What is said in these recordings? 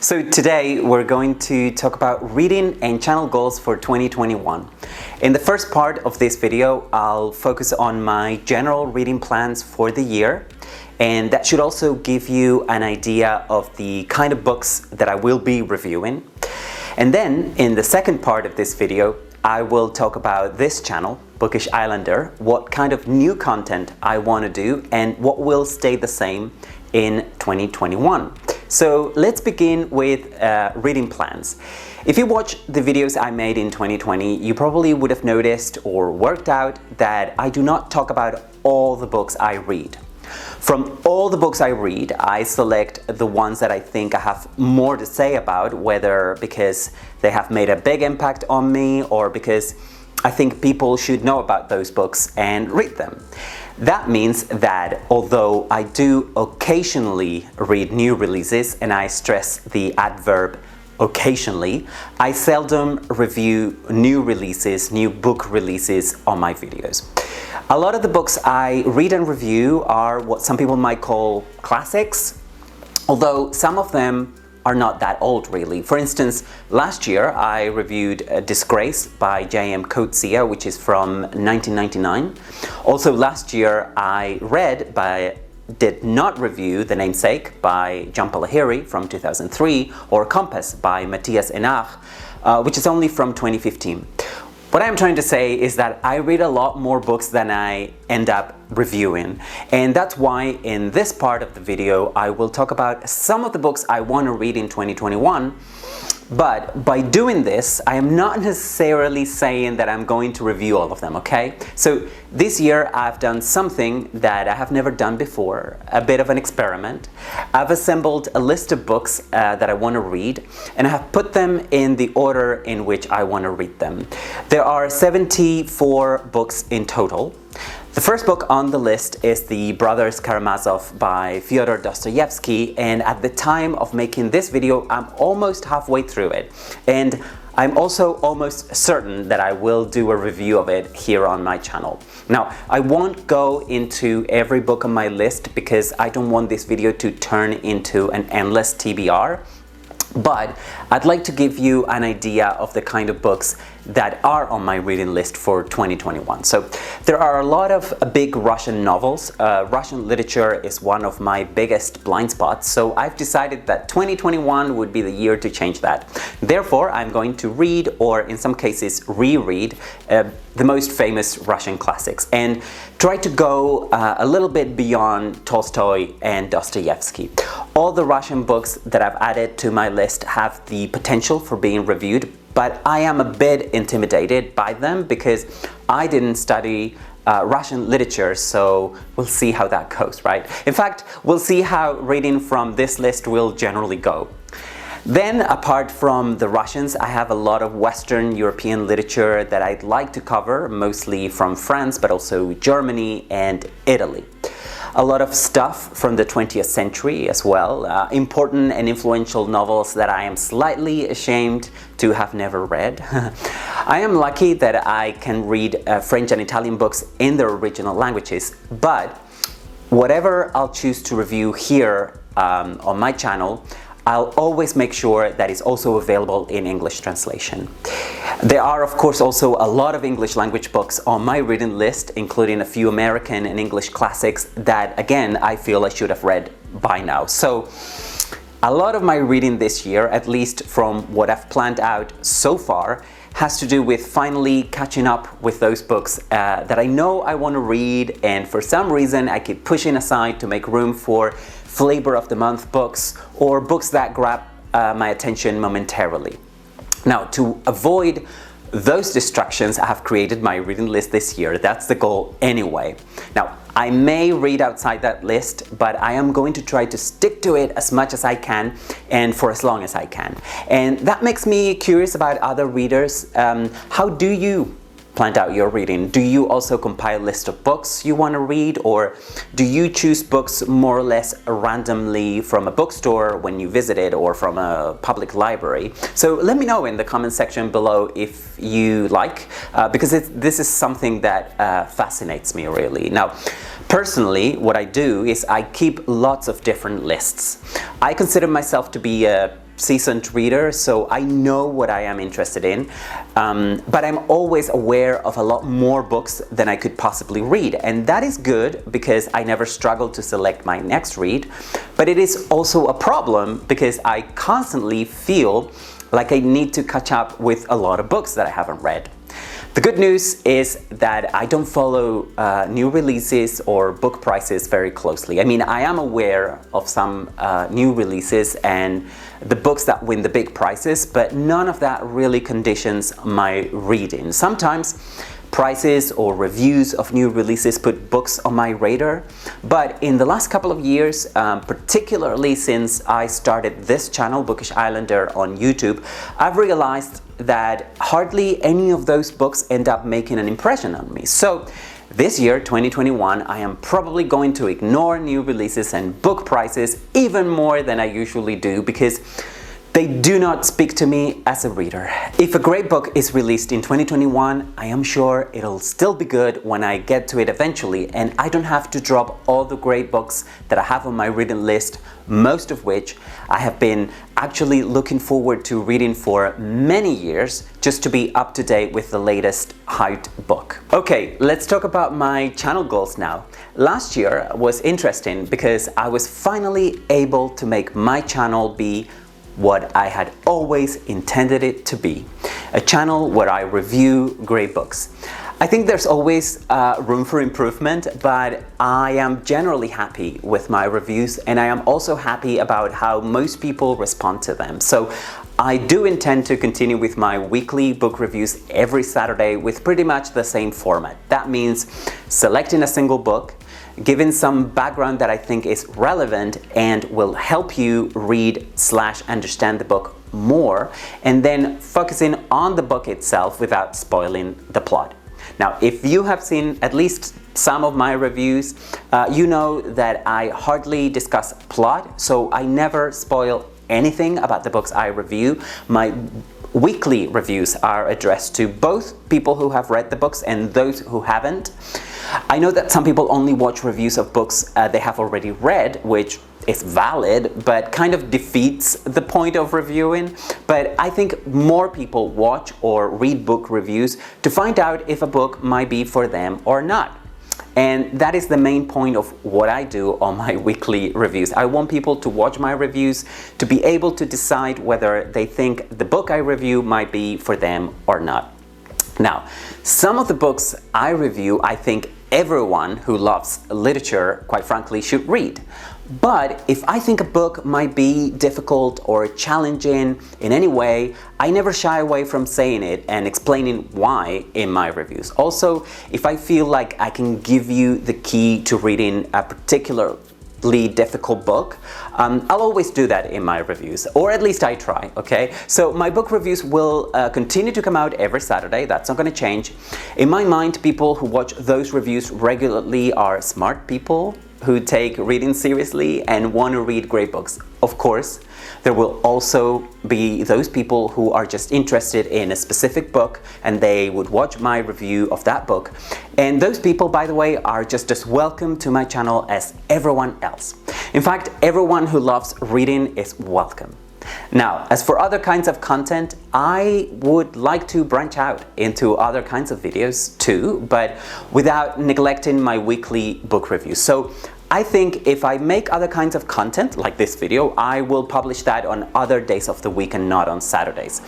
So today we're going to talk about reading and channel goals for 2021. In the first part of this video, I'll focus on my general reading plans for the year, and that should also give you an idea of the kind of books that I will be reviewing. And then in the second part of this video, I will talk about this channel, Bookish Islander, what kind of new content I want to do and what will stay the same in 2021. So let's begin with reading plans. If you watch the videos I made in 2020, you probably would have noticed or worked out that I do not talk about all the books I read. From all the books I read, I select the ones that I think I have more to say about, whether because they have made a big impact on me or because I think people should know about those books and read them. That means that although I do occasionally read new releases, and I stress the adverb occasionally, I seldom review new releases, new book releases on my videos. A lot of the books I read and review are what some people might call classics, although some of them are not that old really. For instance, last year I reviewed Disgrace by J.M. Coetzee, which is from 1999. Also last year I did not review The Namesake by John Palahiri from 2003 or Compass by Matthias Enach, which is only from 2015. What I'm trying to say is that I read a lot more books than I end up reviewing, and that's why in this part of the video I will talk about some of the books I want to read in 2021. But by doing this, I am not necessarily saying that I'm going to review all of them, okay? So this year I've done something that I have never done before, a bit of an experiment. I've assembled a list of books that I want to read, and I have put them in the order in which I want to read them. There are 74 books in total. The first book on the list is The Brothers Karamazov by Fyodor Dostoevsky, and at the time of making this video, I'm almost halfway through it. And I'm also almost certain that I will do a review of it here on my channel. Now, I won't go into every book on my list because I don't want this video to turn into an endless TBR. But I'd like to give you an idea of the kind of books that are on my reading list for 2021. So there are a lot of big Russian novels. Russian literature is one of my biggest blind spots, so I've decided that 2021 would be the year to change that. Therefore, I'm going to read, or in some cases reread, the most famous Russian classics and try to go a little bit beyond Tolstoy and Dostoevsky. All the Russian books that I've added to my list have the potential for being reviewed, but I am a bit intimidated by them because I didn't study Russian literature, so we'll see how that goes, right? In fact, we'll see how reading from this list will generally go. Then, apart from the Russians, I have a lot of Western European literature that I'd like to cover, mostly from France, but also Germany and Italy. A lot of stuff from the 20th century as well, important and influential novels that I am slightly ashamed to have never read. I am lucky that I can read French and Italian books in their original languages, but whatever I'll choose to review here on my channel, I'll always make sure that it's also available in English translation. There are, of course, also a lot of English language books on my reading list, including a few American and English classics that, again, I feel I should have read by now. So a lot of my reading this year, at least from what I've planned out so far, has to do with finally catching up with those books that I know I want to read, and for some reason I keep pushing aside to make room for flavor of the month books or books that grab my attention momentarily. Now, to avoid those distractions, I have created my reading list this year. That's the goal anyway. Now, I may read outside that list, but I am going to try to stick to it as much as I can and for as long as I can. And that makes me curious about other readers. How do you plan out your reading? Do you also compile a list of books you want to read, or do you choose books more or less randomly from a bookstore when you visit it or from a public library? So let me know in the comment section below if you like, because this is something that fascinates me really. Now, personally, what I do is I keep lots of different lists. I consider myself to be a seasoned reader, so I know what I am interested in, but I'm always aware of a lot more books than I could possibly read, and that is good because I never struggle to select my next read, but it is also a problem because I constantly feel like I need to catch up with a lot of books that I haven't read. The good news is that I don't follow new releases or book prices very closely. I mean, I am aware of some new releases and the books that win the big prizes, but none of that really conditions my reading. Sometimes prices or reviews of new releases put books on my radar, but in the last couple of years, particularly since I started this channel, Bookish Islander, on YouTube, I've realized that hardly any of those books end up making an impression on me. So this year, 2021, I am probably going to ignore new releases and book prices even more than I usually do because they do not speak to me as a reader. If a great book is released in 2021, I am sure it'll still be good when I get to it eventually, and I don't have to drop all the great books that I have on my reading list, most of which I have been actually looking forward to reading for many years just to be up to date with the latest hyped book. Okay, let's talk about my channel goals now. Last year was interesting because I was finally able to make my channel be what I had always intended it to be, a channel where I review great books. I think there's always room for improvement, but I am generally happy with my reviews, and I am also happy about how most people respond to them. So I do intend to continue with my weekly book reviews every Saturday with pretty much the same format. That means selecting a single book, giving some background that I think is relevant and will help you read/understand the book more, and then focusing on the book itself without spoiling the plot. Now, if you have seen at least some of my reviews, you know that I hardly discuss plot, so I never spoil anything about the books I review. My weekly reviews are addressed to both people who have read the books and those who haven't. I know that some people only watch reviews of books they have already read, which is valid, but kind of defeats the point of reviewing. But I think more people watch or read book reviews to find out if a book might be for them or not. And that is the main point of what I do on my weekly reviews. I want people to watch my reviews to be able to decide whether they think the book I review might be for them or not. Now, some of the books I review, I think everyone who loves literature, quite frankly, should read. But if I think a book might be difficult or challenging in any way, I never shy away from saying it and explaining why in my reviews. Also, if I feel like I can give you the key to reading a particularly difficult book, I'll always do that in my reviews, or at least I try, okay? So my book reviews will continue to come out every Saturday. That's not going to change. In my mind, people who watch those reviews regularly are smart people who take reading seriously and want to read great books. Of course, there will also be those people who are just interested in a specific book and they would watch my review of that book. And those people, by the way, are just as welcome to my channel as everyone else. In fact, everyone who loves reading is welcome. Now, as for other kinds of content, I would like to branch out into other kinds of videos too, but without neglecting my weekly book reviews. So I think if I make other kinds of content, like this video, I will publish that on other days of the week and not on Saturdays.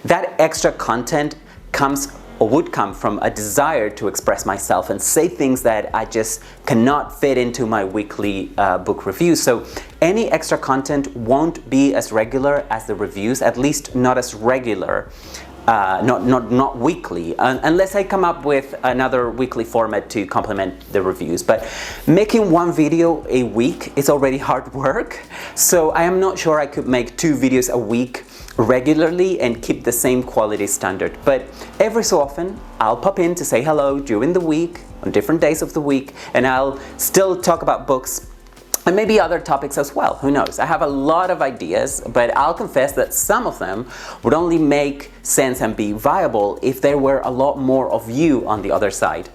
That extra content comes or would come from a desire to express myself and say things that I just cannot fit into my weekly book reviews. So any extra content won't be as regular as the reviews, at least not as regular, not weekly, unless I come up with another weekly format to complement the reviews. But making one video a week is already hard work, so I am not sure I could make 2 videos a week regularly and keep the same quality standard. But every so often I'll pop in to say hello during the week, on different days of the week, and I'll still talk about books and maybe other topics as well. Who knows? I have a lot of ideas, but I'll confess that some of them would only make sense and be viable if there were a lot more of you on the other side.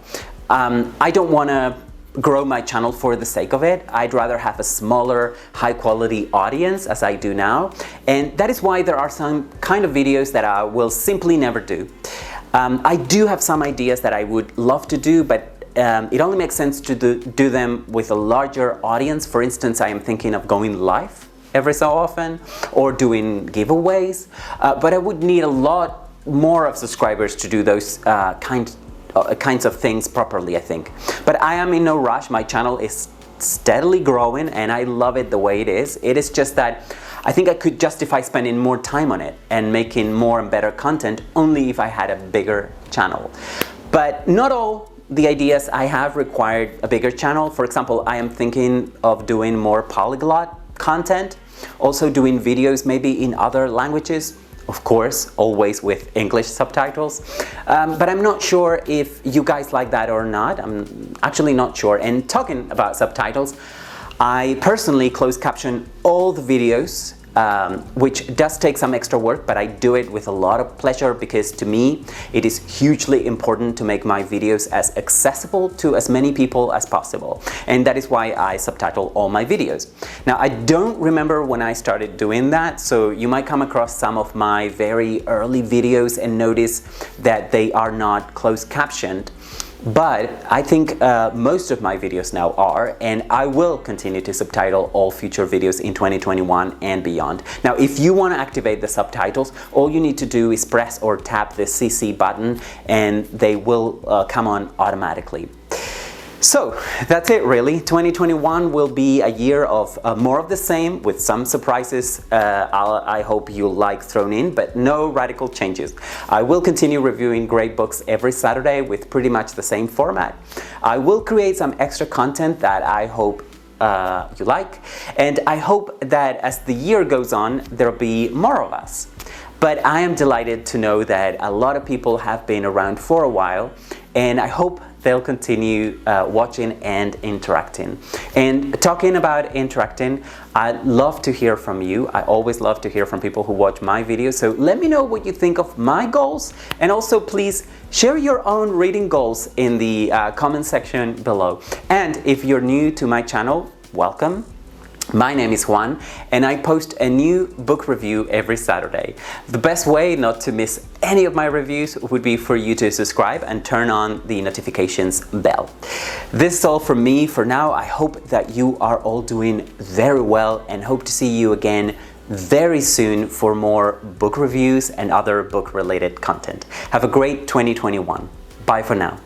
I don't want to grow my channel for the sake of it. I'd rather have a smaller, high quality audience as I do now. And that is why there are some kind of videos that I will simply never do. I do have some ideas that I would love to do, but it only makes sense to do them with a larger audience. For instance, I am thinking of going live every so often or doing giveaways, but I would need a lot more of subscribers to do those kinds of things properly, I think. But I am in no rush. My channel is steadily growing and I love it the way it is. It is just that I think I could justify spending more time on it and making more and better content only if I had a bigger channel. But not all the ideas I have required a bigger channel. For example, I am thinking of doing more polyglot content, also doing videos maybe in other languages, of course, always with English subtitles. But I'm not sure if you guys like that or not. I'm actually not sure. And talking about subtitles, I personally close caption all the videos, which does take some extra work, but I do it with a lot of pleasure because to me it is hugely important to make my videos as accessible to as many people as possible. And that is why I subtitle all my videos. Now, I don't remember when I started doing that, so you might come across some of my very early videos and notice that they are not closed captioned. But I think most of my videos now are, and I will continue to subtitle all future videos in 2021 and beyond. Now, if you want to activate the subtitles, all you need to do is press or tap the CC button and they will come on automatically. So that's it really. 2021 will be a year of more of the same with some surprises I hope you'll like thrown in, but no radical changes. I will continue reviewing great books every Saturday with pretty much the same format. I will create some extra content that I hope you like, and I hope that as the year goes on there'll be more of us. But I am delighted to know that a lot of people have been around for a while, and I hope they'll continue watching and interacting. And talking about interacting, I'd love to hear from you. I always love to hear from people who watch my videos. So let me know what you think of my goals. And also please share your own reading goals in the comment section below. And if you're new to my channel, welcome. My name is Juan and I post a new book review every Saturday. The best way not to miss any of my reviews would be for you to subscribe and turn on the notifications bell. This is all from me for now. I hope that you are all doing very well and hope to see you again very soon for more book reviews and other book related content. Have a great 2021. Bye for now.